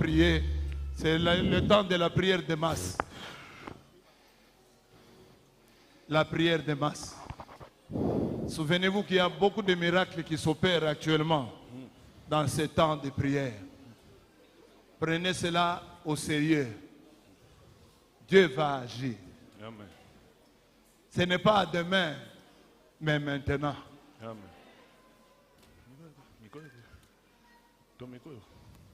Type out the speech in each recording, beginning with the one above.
prier. C'est le temps de la prière de masse. La prière de masse. Souvenez-vous qu'il y a beaucoup de miracles qui s'opèrent actuellement dans ces temps de prière. Prenez cela au sérieux. Dieu va agir. Amen. Ce n'est pas demain, mais maintenant. Amen.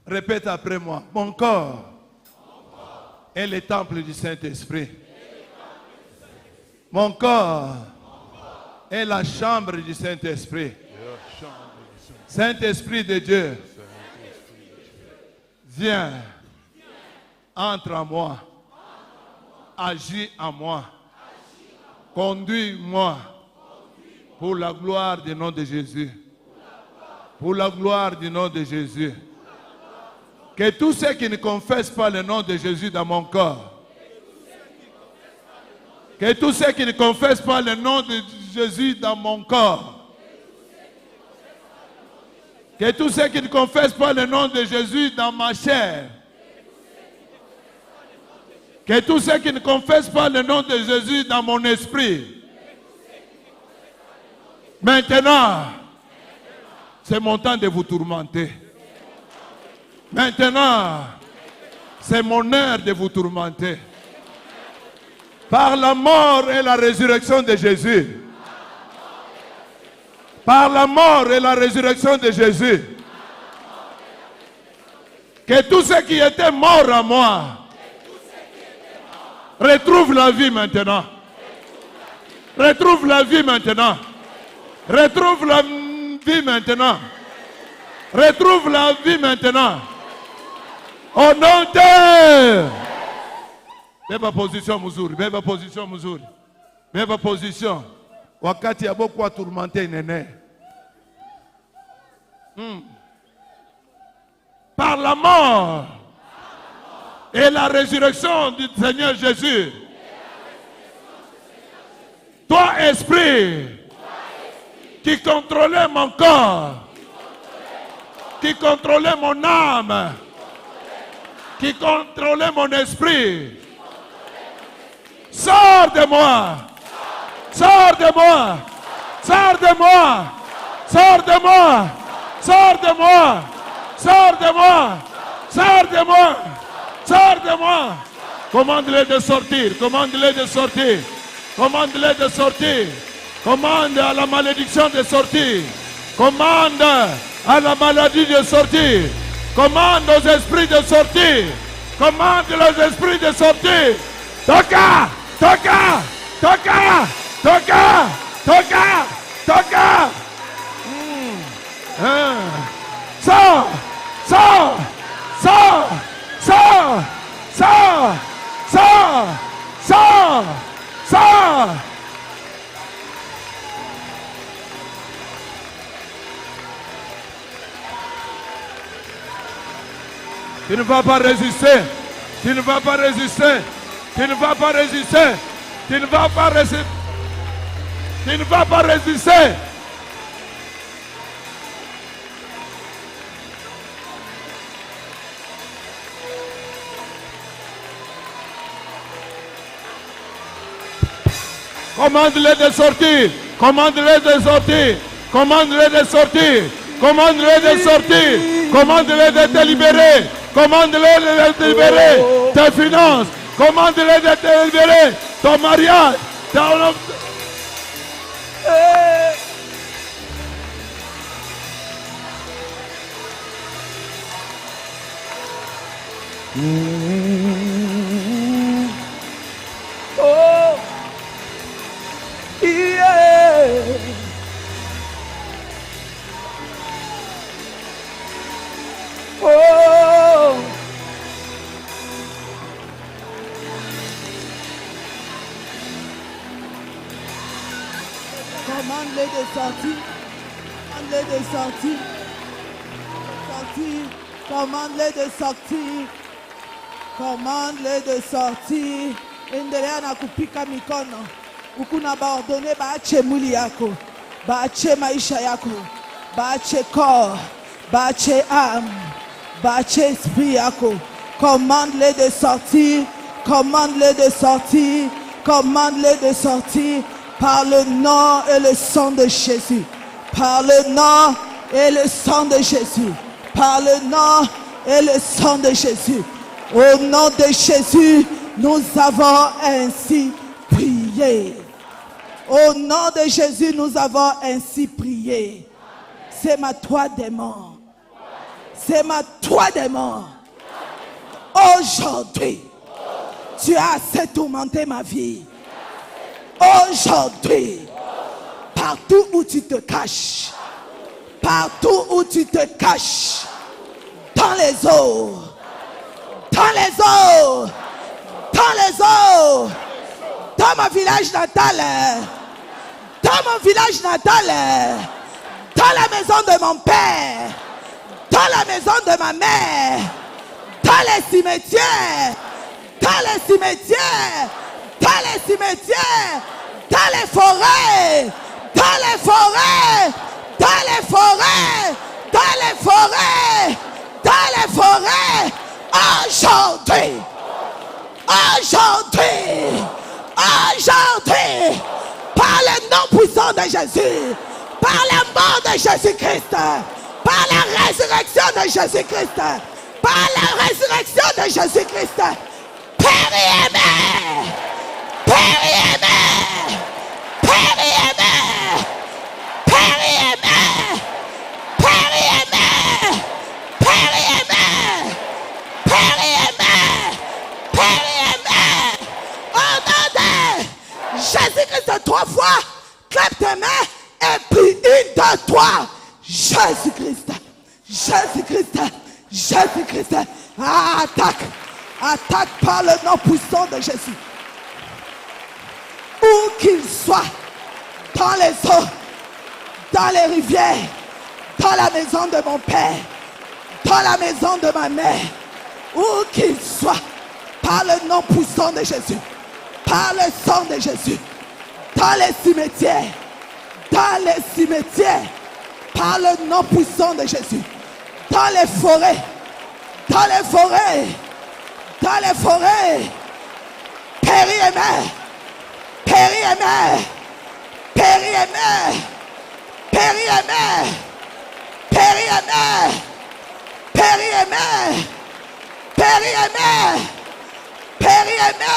Répète après moi. Mon corps est le temple du Saint-Esprit. Mon corps est la chambre du Saint-Esprit. Saint-Esprit de Dieu, viens, entre en moi, agis en moi, conduis-moi pour la gloire du nom de Jésus. Pour la gloire du nom de Jésus. Que tous ceux qui ne confessent pas le nom de Jésus dans mon corps, que tous ceux qui ne confessent pas le nom de Jésus dans mon corps, que tous ceux qui ne confessent pas le nom de Jésus dans ma chair, que tous ceux qui ne confessent pas le nom de Jésus dans mon esprit, maintenant, c'est mon temps de vous tourmenter. Maintenant, c'est mon heure de vous tourmenter. Par la mort et la résurrection de Jésus. Par la mort et la résurrection de Jésus. Que tous ceux qui étaient morts à moi retrouvent la vie maintenant. Retrouve la vie maintenant. Retrouve la vie maintenant. Retrouve la vie maintenant. Au nom de... Beba position mzuri. Beba position mzuri. Beba position. Wakati ya beaucoup à tourmenter nene. Par la mort et la résurrection du Seigneur Jésus. Toi, esprit, qui contrôlait mon corps, qui contrôlait mon âme, qui contrôlait mon esprit, sors de moi, sors de moi, sors de moi, sors de moi, sors de moi, sors de moi, sors de moi, sors de moi. Commande-les de sortir, commande-les de sortir, commande-les de sortir, commande à la malédiction de sortir, commande à la maladie de sortir, commande aux esprits de sortir, commande aux esprits de sortir. Toca, toca, toca, toca, toca, toca. Sors, sors, sors, sors, sors, sors, sors, sors. Tu ne vas pas résister. Tu ne vas pas résister. Tu ne vas pas résister. Tu ne vas pas résister. Tu ne vas pas résister. Commande-les de sortir. Commande-les de sortir. Commande-les de sortir. Commande-les de sortir. Commande-les de te libérer. Commande-les de te libérer. Tes finances. Commande-les de te libérer. Ton mariage. Ton... Oh, yeah. Oh, commande-les de sortir, commande-les de sortir, commande-les de sortir, commande-les de sortir. Endelea na kupika mikono. Ukuna baordone baache mwili yako, baache maisha yako, baache corps, baache âme, Bâche esprit yako. Commande-les de sortir. Commande-les de sortir. Commande-les de sortir. Par le nom et le sang de Jésus. Par le nom et le sang de Jésus. Par le nom et le sang de Jésus. Au nom de Jésus, nous avons ainsi prié. Au nom de Jésus, nous avons ainsi prié. C'est ma toi démon. C'est ma toi démon. Aujourd'hui, tu as assez tourmenté ma vie. Aujourd'hui, partout où tu te caches, partout où tu te caches, dans les eaux, dans les eaux, dans les eaux, dans mon village natal, dans mon village natal, dans la maison de mon père, dans la maison de ma mère, dans les cimetières, dans les cimetières, dans les cimetières, dans les forêts, dans les forêts, dans les forêts, dans les forêts, dans les forêts, aujourd'hui, aujourd'hui, aujourd'hui, par le nom puissant de Jésus, par la mort de Jésus-Christ, par la résurrection de Jésus-Christ, par la résurrection de Jésus-Christ, périmètre, périmètre, périmètre, périmètre, périmètre, périmètre, périmètre, périmètre. Au nom de Jésus-Christ 3 fois, clappe tes mains et puis une, deux, trois. Jésus-Christ, Jésus-Christ, Jésus-Christ, attaque, attaque par le nom puissant de Jésus. Où qu'il soit, dans les eaux, dans les rivières, dans la maison de mon père, dans la maison de ma mère, où qu'il soit, par le nom puissant de Jésus, par le sang de Jésus, dans les cimetières, par le nom puissant de Jésus, dans les forêts, dans les forêts, dans les forêts, périmètre, périmètre, périmètre, périmètre, périmètre, périmètre, périmètre, périmètre,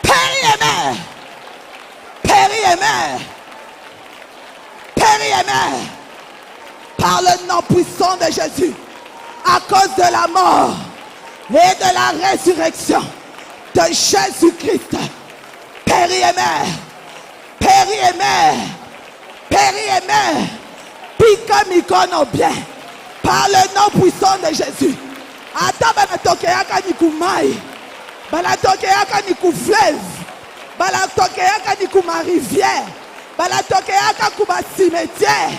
périmètre, périmètre, périmètre, par le nom puissant de Jésus, à cause de la mort et de la résurrection de Jésus-Christ, périmètre, périmètre, périmètre, pique mikono bien, par le nom puissant de Jésus. Ata banatokeyaka nikumai, banatokeyaka nikufleuve, banatokeyaka nikuma rivière, banatokeyaka kuma cimetière,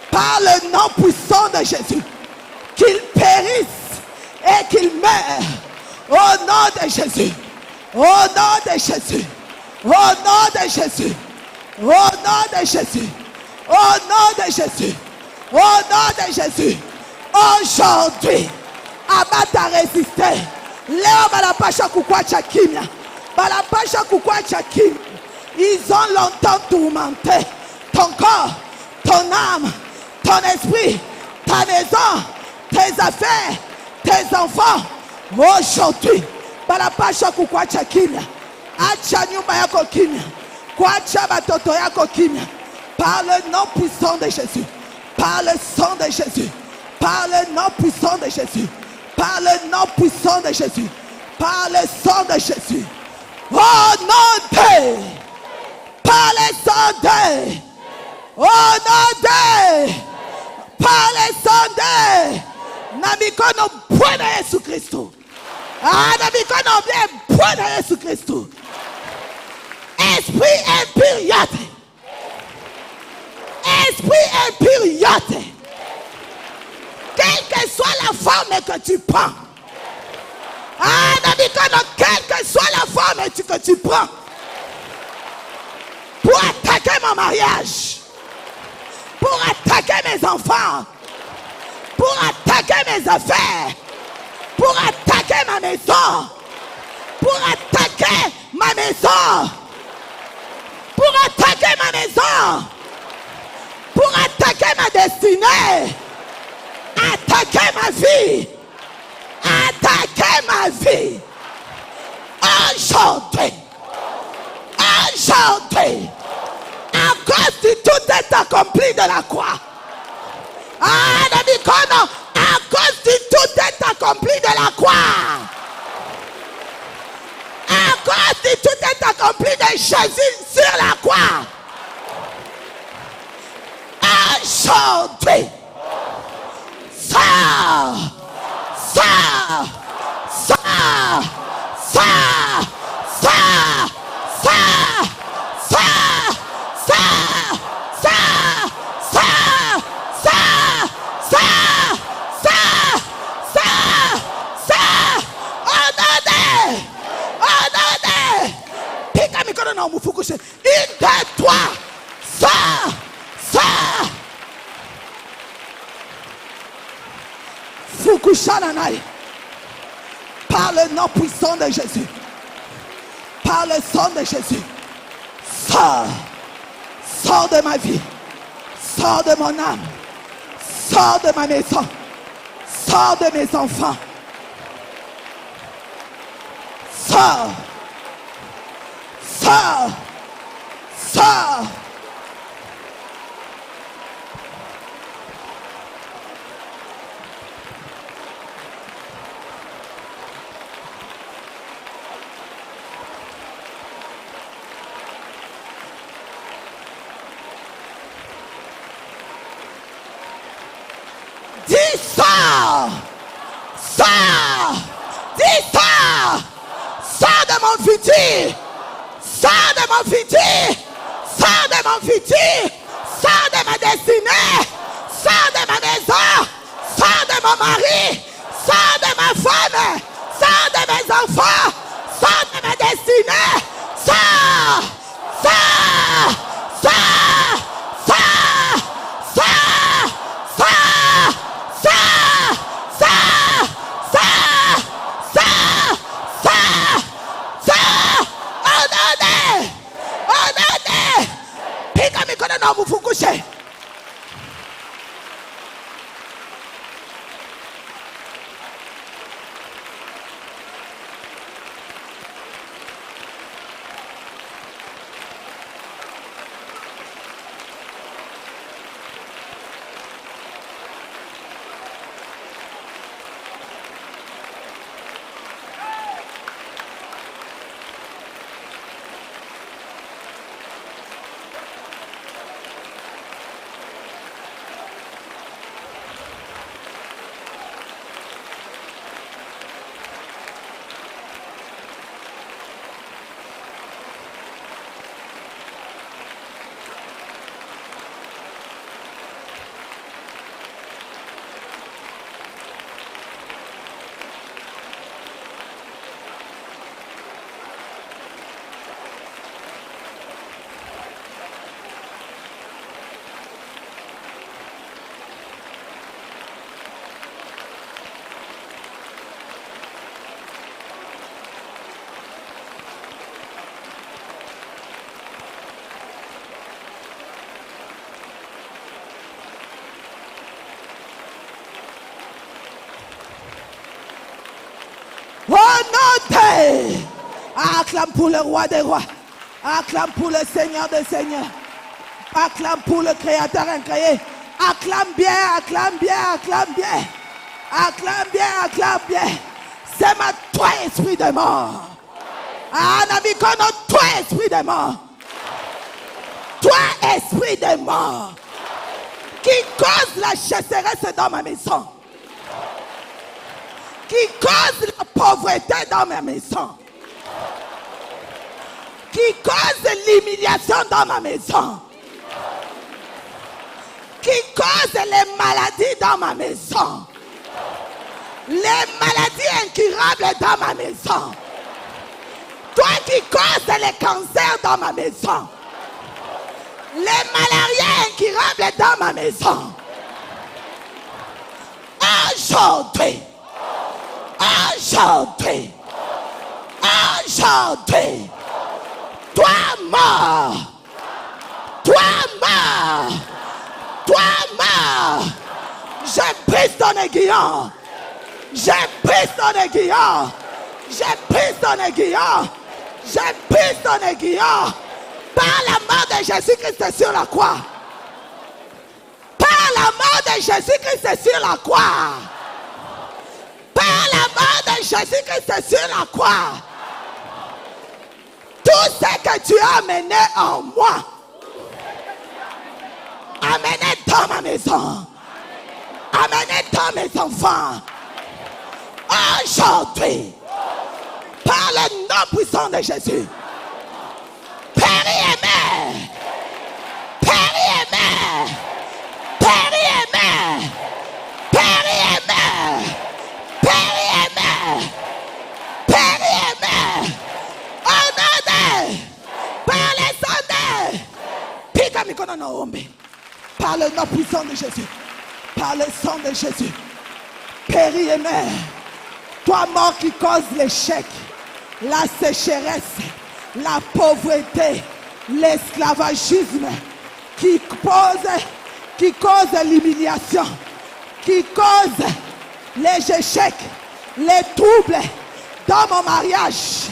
par le nom puissant de Jésus, qu'il périsse et qu'il meure au nom de Jésus, au nom de Jésus, au nom de Jésus, au nom de Jésus, au nom de Jésus, au nom de Jésus. Aujourd'hui, Abata résisté. Léo balapasha kukwacha kimia, balapasha kukwacha kimia. Ils ont longtemps tourmenté ton corps, ton âme, ton esprit, ta maison, tes affaires, tes enfants. Aujourd'hui, balapasha kukwacha kimia. Acha nyumba yako kimia, kwacha batoto yako kimia. Par le nom puissant de Jésus, par le sang de Jésus, par le nom puissant de Jésus, par le nom puissant de Jésus, par le sang de Jésus. Au nom de, par le sang de, au nom de, par le sang de, namikono Bwana Yesu Kristo. Ah, namikono bien Bwana Yesu Kristo. Esprit impuriate. Esprit impuriate. Quelle que soit la forme que tu prends. Ah, quelle que soit la forme que tu prends. Pour attaquer mon mariage. pour attaquer mes enfants, pour attaquer mes affaires, pour attaquer ma maison, pour attaquer ma maison, pour attaquer ma maison, pour attaquer ma destinée, attaquer ma vie, attaquer ma vie. Aujourd'hui, aujourd'hui, à cause du tout est accompli de la croix. Ah, Nabicono, à cause du tout est accompli de la croix. À cause du tout est accompli de Jésus sur la croix. Aujourd'hui, ça, ça, ça, ça, ça, ça, ça, ça, ça, ça, ça, ça, ça, ça, ça, Onade, Pika mikono na umufukushe, une, deux, trois, ça, ça, Fukushananai, par le nom puissant de Jésus, par le sang de Jésus, sors, sors de ma vie, sors de mon âme, sors de ma maison, sors de mes enfants, sors, sors, sors. Dis sors, sors, dis sors, sors de mon futur, sors de mon futur, sors de mon futur, sors de ma destinée, sors de ma maison, sors de mon mari, sors de ma femme, sors de mes enfants, sors de ma destinée, sors, sors, sors, sors, sors, sors. Na mufukushe. Honoré. Acclame pour le roi des rois. Acclame pour le Seigneur des seigneurs. Acclame pour le Créateur incréé. Acclame bien, acclame bien, acclame bien. Acclame bien, acclame bien. C'est ma toi, esprit de mort. Ah, Nabikono, toi, esprit de mort. Toi, esprit de mort. Qui cause la chasseresse dans ma maison. Qui cause la pauvreté dans ma maison. Qui cause l'humiliation dans ma maison. Qui cause les maladies dans ma maison. Les maladies incurables dans ma maison. Toi qui causes les cancers dans ma maison. Les malariés incurables dans ma maison. Aujourd'hui. Aujourd'hui. Aujourd'hui. Toi mort. Toi mort. Toi mort. Je brise ton aiguillon. Je brise ton aiguillon. Je brise ton aiguillon. Je brise ton aiguillon. Par la mort de Jésus-Christ sur la croix. Par la mort de Jésus-Christ sur la croix. Par la mort de Jésus-Christ sur la croix. Tout ce que tu as amené en moi. Amené dans ma maison. Amené dans mes enfants. Aujourd'hui. Par le nom puissant de Jésus. Père et mère. Père et mère. Père et mère. Père et mère. Père et mère. Père et mère. Honoré. Par les sondages. Pika mikono na ombe. Par le nom puissant de Jésus. Par le sang de Jésus. Père et mère. Toi mort qui cause l'échec. La sécheresse, la pauvreté, l'esclavagisme, qui cause l'humiliation, qui cause les échecs, les troubles dans mon mariage,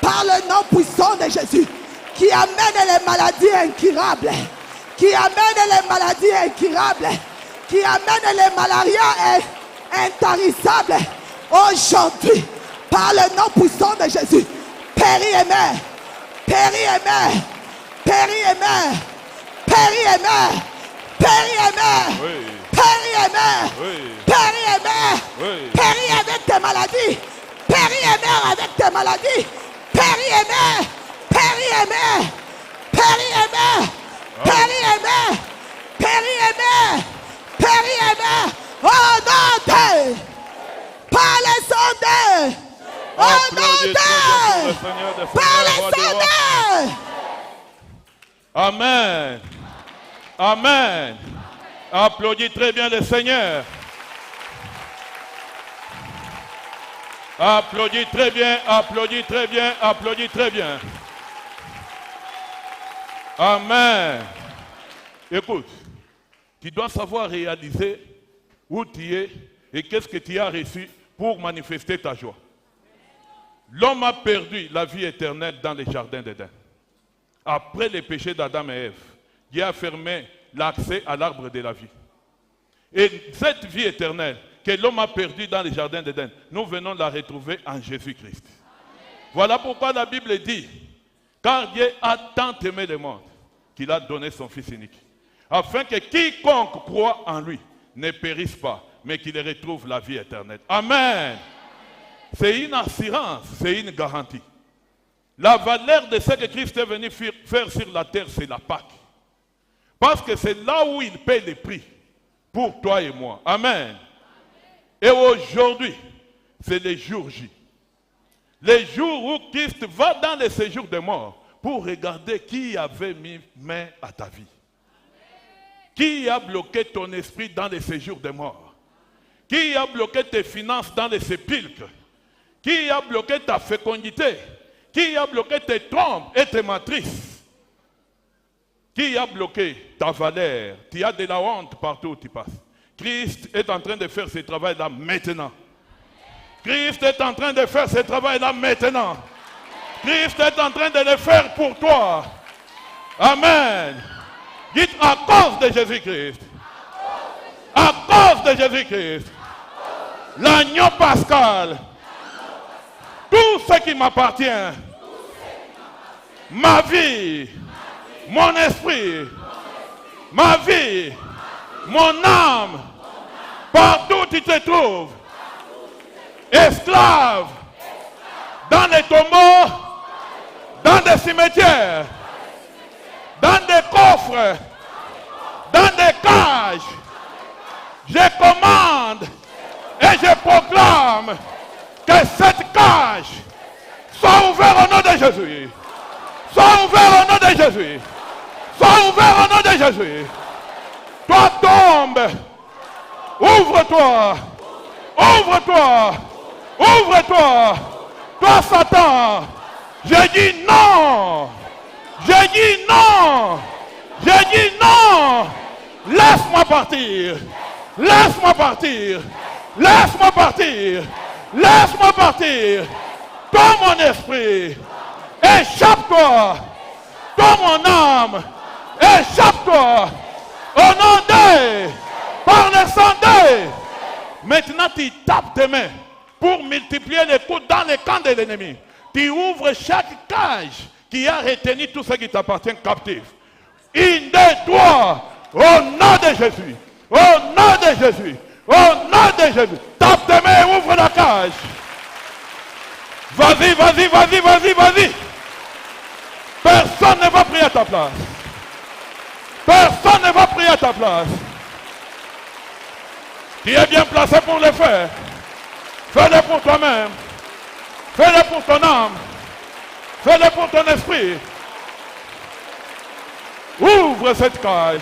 par le nom puissant de Jésus, qui amène les maladies incurables, qui amène les maladies incurables, qui amène les malarias intarissables, aujourd'hui, par le nom puissant de Jésus, Père et mère, Père et mère, Père et mère, Père et mère, Père et mère, Père et mère, Père et mère, Père et avec tes maladies, Père et mère avec tes maladies, Père et mère, Père et mère, Père et mère, Père et mère, Père et mère, Père et mère, oh non, par les sondages. Oh non, par les sondages. Amen. Amen. Applaudis très bien le Seigneur. Applaudis très bien, applaudis très bien, applaudis très bien. Amen. Écoute, tu dois savoir réaliser où tu es et qu'est-ce que tu as reçu pour manifester ta joie. L'homme a perdu la vie éternelle dans les jardins d'Éden. Après les péchés d'Adam et Ève, Dieu a fermé l'accès à l'arbre de la vie. Et cette vie éternelle que l'homme a perdue dans les jardins d'Éden, nous venons la retrouver en Jésus-Christ. Voilà pourquoi la Bible dit, car Dieu a tant aimé le monde qu'il a donné son Fils unique, afin que quiconque croit en lui ne périsse pas, mais qu'il retrouve la vie éternelle. Amen. C'est une assurance, c'est une garantie. La valeur de ce que Christ est venu faire sur la terre, c'est la Pâque. Parce que c'est là où il paie le prix pour toi et moi. Amen. Et aujourd'hui, c'est le jour J. Le jour où Christ va dans le séjour des morts pour regarder qui avait mis main à ta vie. Qui a bloqué ton esprit dans le séjour des morts? Qui a bloqué tes finances dans les sépulcres? Qui a bloqué ta fécondité? Qui a bloqué tes trompes et tes matrices? Qui a bloqué ta valeur? Tu as de la honte partout où tu passes. Christ est en train de faire ce travail-là maintenant. Christ est en train de faire ce travail-là maintenant. Christ est en train de le faire pour toi. Amen. Dites à cause de Jésus-Christ. À cause de Jésus-Christ. L'agneau pascal. Tout ce qui m'appartient. Ma vie. Mon esprit. Ma vie. Mon âme. Partout où tu te trouves. Esclave. Dans les tombeaux. Dans des cimetières. Dans des coffres. Dans des cages. Je commande et je proclame que cette cage soit ouverte au nom de Jésus. Soit ouverte au nom de Jésus. Sois ouvert au nom de Jésus. Toi tombe. Ouvre-toi. Ouvre-toi. Ouvre-toi. Toi Satan. J'ai dit non. J'ai dit non. J'ai dit non. Laisse-moi partir. Laisse-moi partir. Laisse-moi partir. Laisse-moi partir. Toi mon esprit. Échappe-toi. Toi mon âme. Échappe-toi. Au nom de. Par le sang de. Maintenant tu tapes tes mains pour multiplier les coups dans les camps de l'ennemi. Tu ouvres chaque cage qui a retenu tout ce qui t'appartient captif. Une de toi. Au nom de Jésus. Au nom de Jésus. Au nom de Jésus. Tape tes mains et ouvre la cage. Vas-y, vas-y, vas-y, vas-y, vas-y. Personne ne va prier à ta place. Personne ne va prier à ta place. Tu es bien placé pour le faire. Fais-le pour toi-même. Fais-le pour ton âme. Fais-le pour ton esprit. Ouvre cette cage.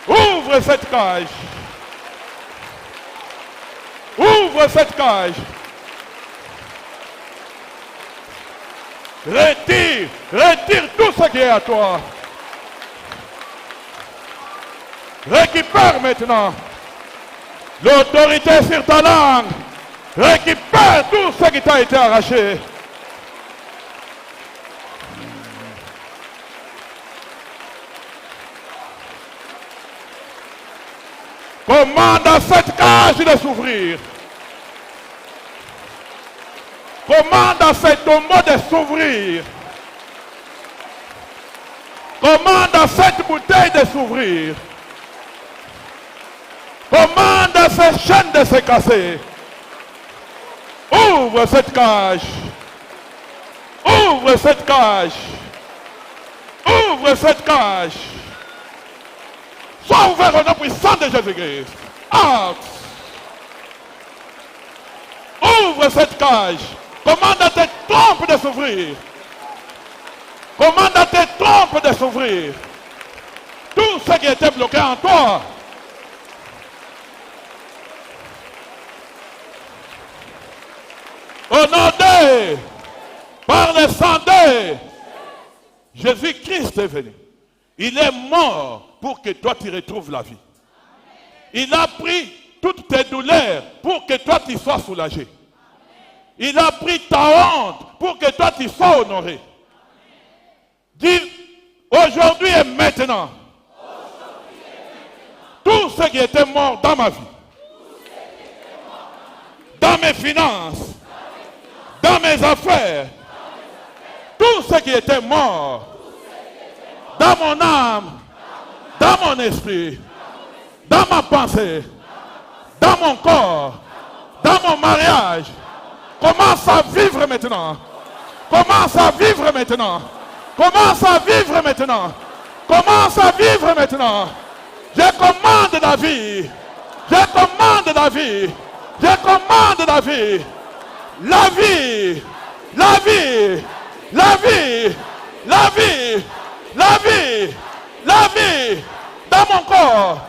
Ouvre cette cage. Ouvre cette cage. Retire, retire tout ce qui est à toi. Récupère maintenant l'autorité sur ta langue. Récupère tout ce qui t'a été arraché. Commande à cette cage de s'ouvrir. Commande à cet tombeau de s'ouvrir. Commande à cette bouteille de s'ouvrir. Commande à ces chaînes de se casser. Ouvre cette cage. Ouvre cette cage. Ouvre cette cage. Sois ouvert au nom puissant de Jésus-Christ. Out. Ouvre cette cage. Commande à tes trompes de s'ouvrir. Commande à tes trompes de s'ouvrir. Tout ce qui était bloqué en toi. Au nom de, par le sang de, Jésus-Christ est venu. Il est mort pour que toi tu retrouves la vie. Il a pris toutes tes douleurs pour que toi tu sois soulagé. Il a pris ta honte pour que toi tu sois honoré. Dis aujourd'hui et maintenant. Tout ce qui était mort dans ma vie, dans mes finances, dans mes affaires, tout ce qui était mort, dans mon âme, dans mon esprit, dans ma pensée, dans mon corps, dans mon mariage, commence à vivre maintenant. Commence à vivre maintenant. Commence à vivre maintenant. Commence à vivre maintenant. Je commande la vie. Je commande la vie. Je commande la vie. La vie. La vie. La vie. La vie. La vie. La vie. Dans mon corps.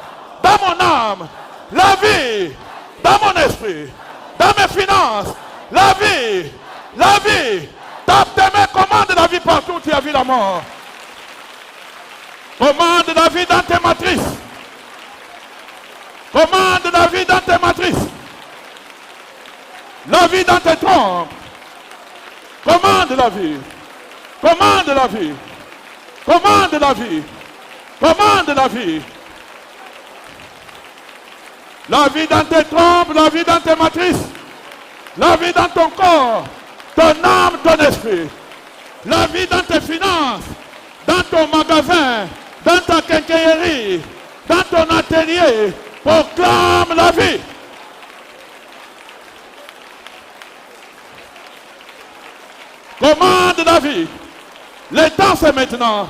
Dans mon âme. La vie. Dans mon esprit. Dans mes finances. La vie. La vie. Tape tes mains, commande la vie partout où tu as vu la mort. Commande la vie dans tes matrices. Commande la vie dans tes matrices. La vie dans tes trompes. Commande la vie. Commande la vie. Commande la vie. Commande la vie. La vie dans tes trompes, la vie dans tes matrices. La vie dans ton corps, ton âme, ton esprit. La vie dans tes finances, dans ton magasin, dans ta quincaillerie, dans ton atelier. Proclame la vie. Commande la vie. Le temps c'est maintenant.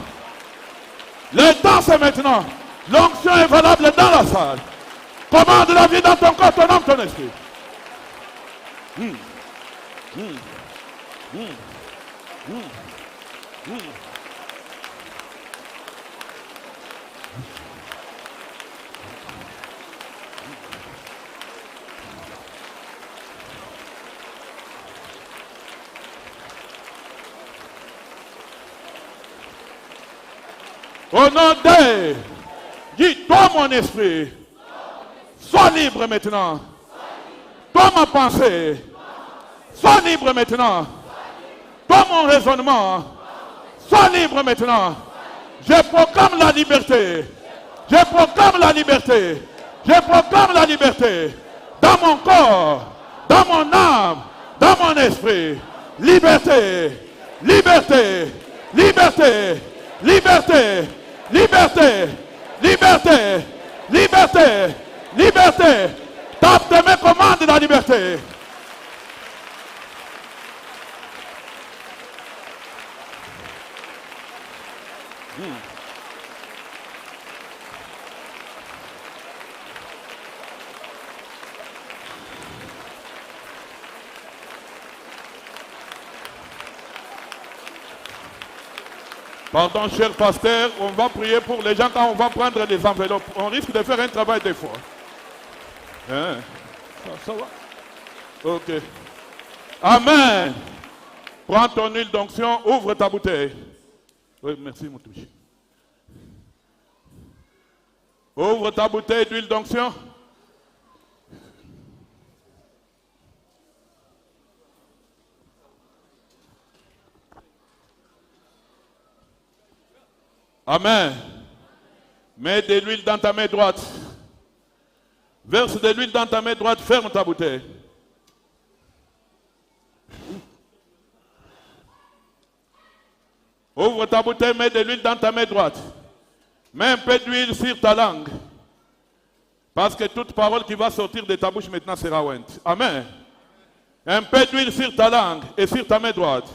Le temps c'est maintenant. L'onction est valable dans la salle. Commande la vie dans ton corps, ton âme, ton esprit. Au nom de... Dis, toi mon esprit, sois libre maintenant. Toi ma pensée, sois libre maintenant. Toi mon raisonnement, sois libre maintenant. Je proclame la liberté. Je proclame la liberté. Je proclame la liberté. Dans mon corps, dans mon âme, dans mon esprit. Liberté, liberté, liberté, liberté, liberté, liberté, liberté, liberté. Tape tes mains, commande la liberté. Pardon, cher pasteur, on va prier pour les gens quand on va prendre les enveloppes. On risque de faire un travail des fois. Hein? Ça va? Ok. Amen. Prends ton huile d'onction, ouvre ta bouteille. Oui, merci mon touche. Ouvre ta bouteille d'huile d'onction. Amen. Mets de l'huile dans ta main droite. Verse de l'huile dans ta main droite, ferme ta bouteille. Ouvre ta bouteille, mets de l'huile dans ta main droite. Mets un peu d'huile sur ta langue. Parce que toute parole qui va sortir de ta bouche maintenant sera ointe. Amen. Un peu d'huile sur ta langue et sur ta main droite.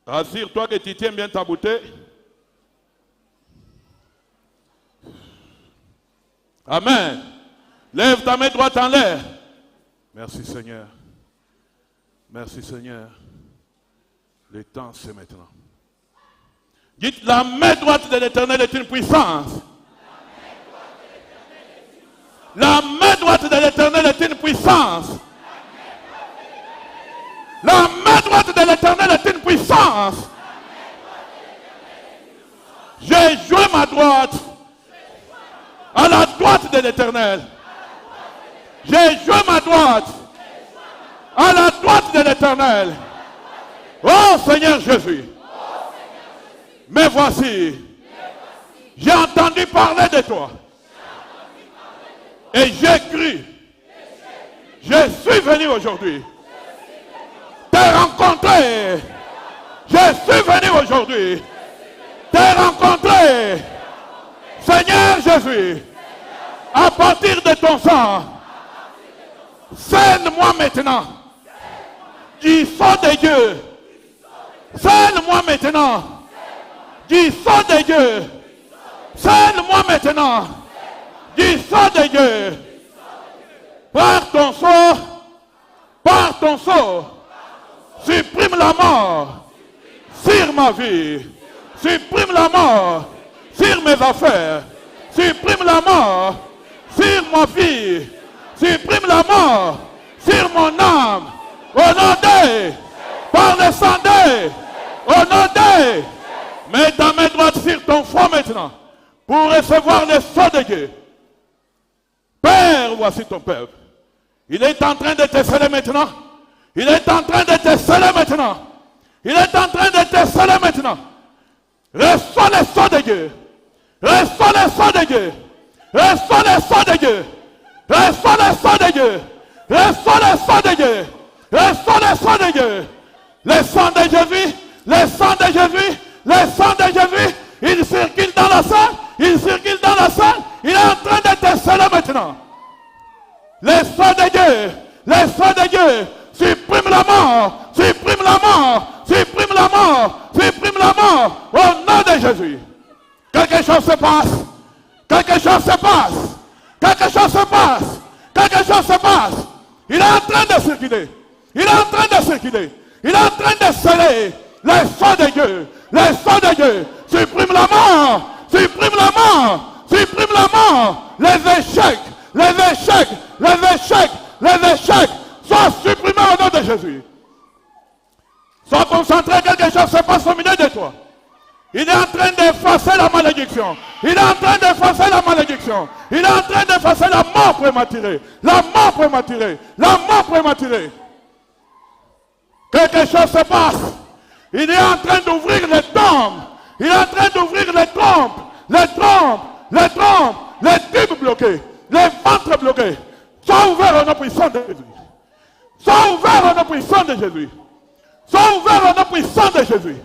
Rassure-toi que tu tiens bien ta bouteille. Amen. Lève ta main droite en l'air. Merci Seigneur. Merci Seigneur. Le temps c'est maintenant. Dites, la main droite de l'Éternel est une puissance. La main droite de l'Éternel est une puissance. La main droite de l'Éternel est une puissance. J'ai joint ma droite à la droite de l'Éternel. J'ai joint ma droite à la droite de l'Éternel. Oh Seigneur Jésus. Mais voici, j'ai entendu parler de toi. Et j'ai cru. Je suis venu aujourd'hui te rencontrer. Je suis venu aujourd'hui te rencontrer. Seigneur Jésus, à partir de ton sang, scelle-moi maintenant du sang de Dieu. Scelle-moi maintenant du sang de Dieu. Scelle-moi maintenant du sang de Dieu. Par ton sang, par ton sang, supprime la mort sur ma vie. Supprime la mort sur mes affaires. Supprime la mort sur ma vie. Supprime la mort sur mon âme. Au nom de, par le sang de, au nom de, mets ta main droite sur ton front maintenant pour recevoir le sang de Dieu. Père, voici ton peuple. Il est en train de te sceller maintenant. Il est en train de te sceller maintenant. Il est en train de te sceller maintenant. Reçois le sang de Dieu. Reçois le sang de Dieu. Reçois le sang de Dieu. Reçois le sang de Dieu. Reçois le sang de Dieu. Reçois le sang de Dieu. Le sang de Jésus. Le sang de Jésus. Le sang de Jésus. Il circule dans la salle. Il circule dans la salle. Il est en train de te sceller maintenant. Le sang de Dieu. Le sang de Dieu. Supprime la mort. Supprime la mort. Supprime la mort. Supprime la mort. Au nom de Jésus. Quelque chose se passe. Quelque chose se passe. Quelque chose se passe. Quelque chose se passe. Il est en train de circuler. Il est en train de circuler. Il est en train de sceller le sang de Dieu. Le sang de Dieu. Supprime la mort. Supprime la mort. Supprime la mort. Les échecs. Les échecs. Les échecs. Les échecs. Soient supprimés au nom de Jésus. Sois concentré, quelque chose se passe au milieu de toi. Il est en train d'effacer la malédiction. Il est en train d'effacer la malédiction. Il est en train d'effacer la mort prématurée. La mort prématurée. La mort prématurée. Quelque chose se passe. Il est en train d'ouvrir les tombes. Il est en train d'ouvrir les trompes. Les trompes. Les trompes. Les tubes bloqués. Les ventres bloqués. Sois ouvert au nom puissant de Jésus. Sois ouvert au nom puissant de Jésus. Sois ouvert au nom puissant de Jésus.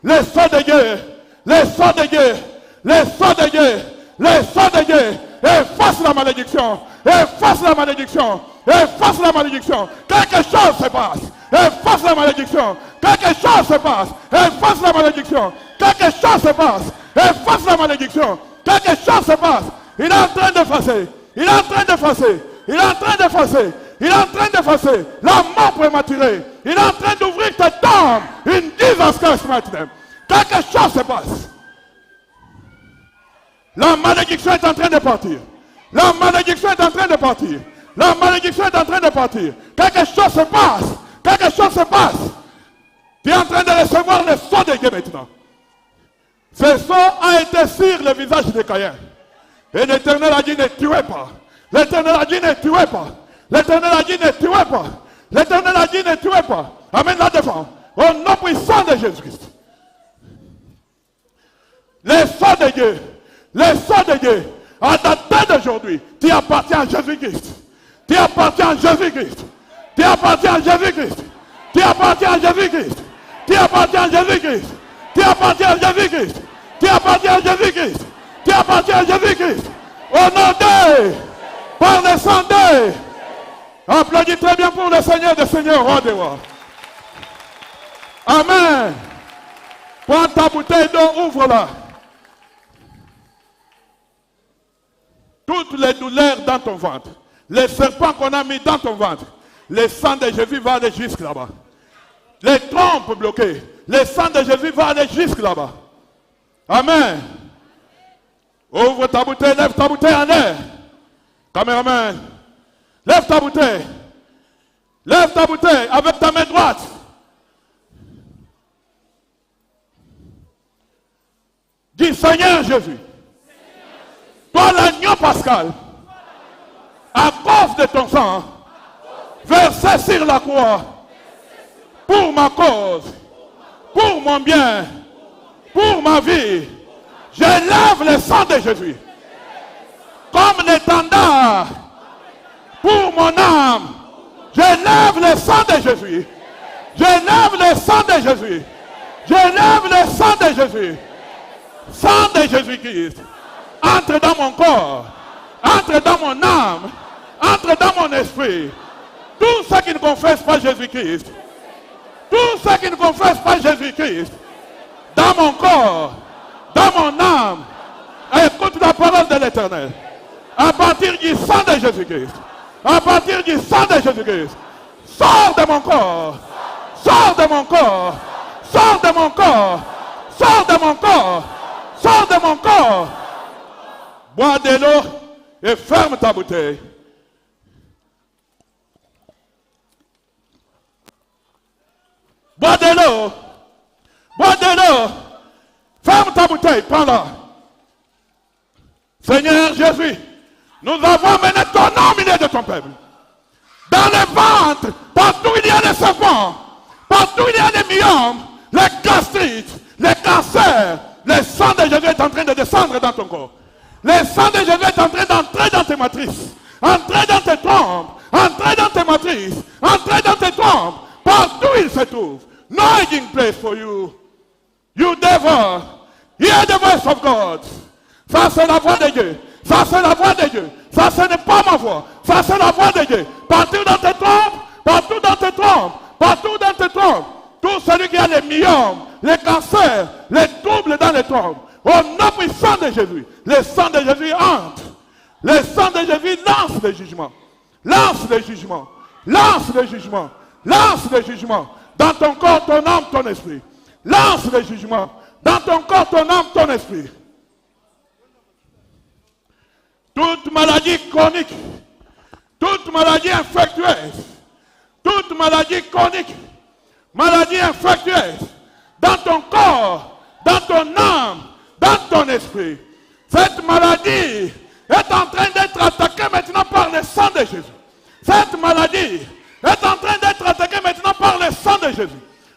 Les sorts de Dieu, les sorts de Dieu, les sorts de Dieu, les sorts de Dieu, efface la malédiction, efface la malédiction, efface la malédiction. Quelque chose se passe, efface la malédiction, quelque chose se passe, efface la malédiction, quelque chose se passe, efface la malédiction, quelque chose se passe. Il est en train d'effacer, il est en train d'effacer, il est en train d'effacer. Il est en train d'effacer la mort prématurée. Il est en train d'ouvrir tes tombes. Une disastrous maintenant. Quelque chose se passe. La malédiction est en train de partir. La malédiction est en train de partir. La malédiction est en train de partir. Quelque chose se passe. Quelque chose se passe. Tu es en train de recevoir le sang de Dieu maintenant. Ce sang a été sur le visage de Caïn. Et l'Éternel a dit ne tuez pas. L'Éternel a dit ne tuez pas. L'Éternel a dit ne tuez pas. L'Éternel a dit ne tuez pas. Amène la devant. Au nom puissant de Jésus-Christ. Les sang de Dieu. Les sang de Dieu. À dater d'aujourd'hui, tu appartiens à Jésus-Christ. Tu appartiens à Jésus-Christ. Tu appartiens à Jésus-Christ. Tu appartiens à Jésus-Christ. Tu appartiens à Jésus-Christ. Tu appartiens à Jésus-Christ. Tu appartiens à Jésus-Christ. Tu appartiens à Jésus-Christ. Au nom de, par le sang de. Applaudis très bien pour le Seigneur des Seigneurs, roi des rois. Amen. Prends ta bouteille d'eau, ouvre-la. Toutes les douleurs dans ton ventre, les serpents qu'on a mis dans ton ventre, le sang de Jésus va aller jusque là-bas. Les trompes bloquées, le sang de Jésus va aller jusque là-bas. Amen. Ouvre ta bouteille, lève ta bouteille en l'air. Caméraman. Lève ta bouteille. Lève ta bouteille avec ta main droite. Dis Seigneur Jésus. Toi l'agneau pascal. À cause de ton sang. Versé sur la croix. Pour ma cause. Pour mon bien. Pour ma vie. Je lève le sang de Jésus. Comme l'étendard. Pour mon âme, je lève le sang de Jésus. Je lève le sang de Jésus. Je lève le sang de Jésus. Sang de Jésus-Christ. Entre dans mon corps. Entre dans mon âme. Entre dans mon esprit. Tous ceux qui ne confessent pas Jésus-Christ. Tous ceux qui ne confessent pas Jésus-Christ. Dans mon corps. Dans mon âme. Écoute la parole de l'Éternel. À partir du sang de Jésus-Christ. À partir du sang de Jésus-Christ, sors de mon corps, sors de mon corps, sors de mon corps, sors de mon corps, sors de mon corps. Bois de l'eau et ferme ta bouteille. Bois de l'eau, bois de l'eau, ferme ta bouteille, prends-la. Seigneur Jésus, nous avons mené ton nom au milieu de ton peuple. Dans le ventre, partout il y a des serpents, partout il y a des myomes, les gastrites, les cancers. Le sang de Jésus est en train de descendre dans ton corps. Le sang de Jésus est en train d'entrer dans tes matrices, entrer dans tes trompes, entrer dans tes matrices, entrer dans tes trompes. Partout il se trouve. No hiding place for you. You devil, hear the voice of God. Ça c'est la voix de Dieu. Ça c'est la voix de Dieu. Ça ce n'est pas ma voix. Ça c'est la voix de Dieu. Partout dans tes trompes, partout dans tes trompes, partout dans tes trompes. Tout celui qui a les myomes, les cancers, les troubles dans les trompes. Au nom puissant de Jésus, le sang de Jésus entre. Le sang de Jésus lance le jugement. Lance le jugement. Lance le jugement. Lance le jugement. Dans ton corps, ton âme, ton esprit. Lance le jugement. Dans ton corps, ton âme, ton esprit. Toute maladie chronique, toute maladie infectieuse, toute maladie chronique, maladie infectieuse, dans ton corps, dans ton âme, dans ton esprit. Cette maladie est en train d'être attaquée maintenant par le sang de Jésus. Cette maladie est en train d'être attaquée maintenant par le sang de Jésus.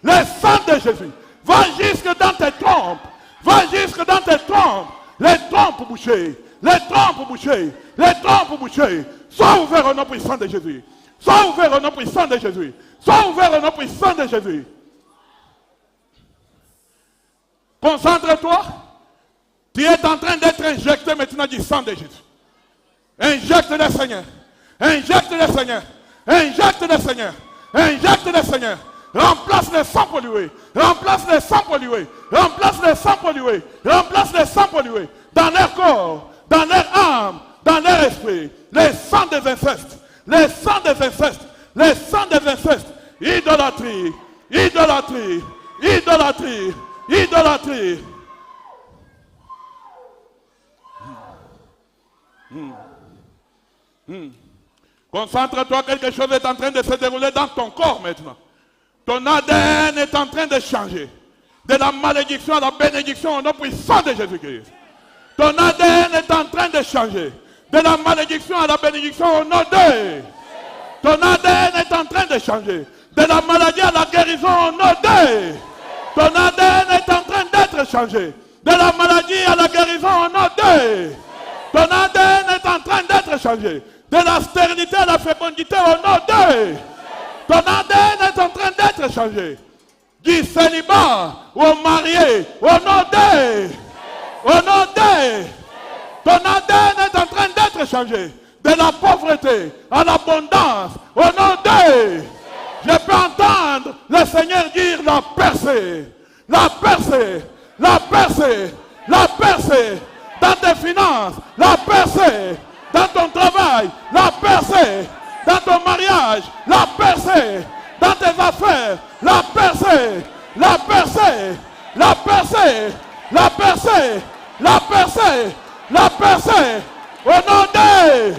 Le sang de Jésus va jusque dans tes trompes. Va jusque dans tes trompes. Les trompes bouchées. Les trompes bouchées. Les trompes bouchées. Sois ouvert au nom puissant de Jésus. Sois ouvert au nom puissant de Jésus. Sois ouvert au nom puissant de Jésus. Concentre-toi. Tu es en train d'être injecté maintenant du sang de Jésus. Injecte le Seigneur. Injecte le Seigneur. Injecte le Seigneur. Injecte le Seigneur. Remplace le sang pollué. Remplace le sang pollué. Remplace le sang pollué. Remplace le sang pollué. Dans leur corps, dans leur âme, dans leur esprit. Les sangs des incestes. Les sangs des incestes. Les sangs des incestes. Idolâtrie. Idolâtrie. Idolâtrie. Idolâtrie. Concentre-toi, quelque chose est en train de se dérouler dans ton corps maintenant. Ton ADN est en train de changer. De la malédiction à la bénédiction au nom puissant de Jésus-Christ. Ton ADN est en train de changer. De la malédiction à la bénédiction au nom de. Ton ADN est en train de changer. De la maladie à la guérison au nom de. Ton ADN est en train d'être changé. De la maladie à la guérison au nom de. Ton ADN est en train d'être changé. De la stérilité à la fécondité au nom de. Ton ADN est en train d'être changé. Du célibat au marié au nom de. Au nom de. Ton ADN est en train d'être changé. De la pauvreté à l'abondance au nom de. Je peux entendre le Seigneur dire la percée. La percée. La percée. La percée. Dans tes finances, la percée. Dans ton travail, la percée. Dans ton mariage, la percée. Dans tes affaires, la percée. La percée. La percée. La percée. La percée. La percée. Au nom de.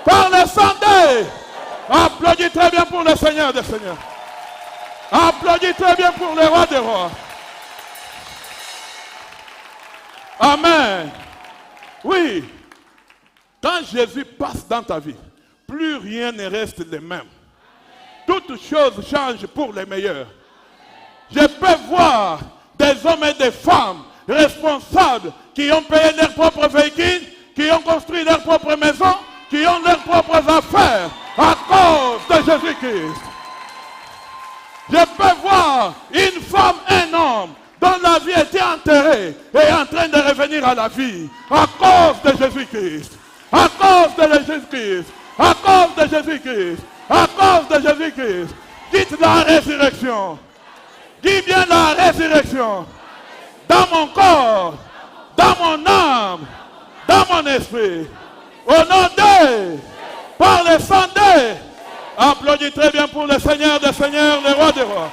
Par le sang de. Applaudis très bien pour le Seigneur des Seigneurs. Applaudis très bien pour le Roi des Rois. Amen. Oui, quand Jésus passe dans ta vie, plus rien ne reste le même. Toutes choses changent pour les meilleurs. Je peux voir des hommes et des femmes responsables qui ont payé leurs propres véhicules, qui ont construit leurs propres maisons, qui ont leurs propres affaires à cause de Jésus-Christ. Je peux voir une femme, un homme dont la vie était enterrée et en train de revenir à la vie à cause de Jésus-Christ. À cause de Jésus-Christ. À cause de Jésus-Christ. À cause de Jésus-Christ. Dites la résurrection. Dis bien la résurrection. Dans mon corps, dans mon âme, dans mon esprit. Au nom de, par le sang de. Applaudis très bien pour le Seigneur des Seigneurs, le Roi des Rois.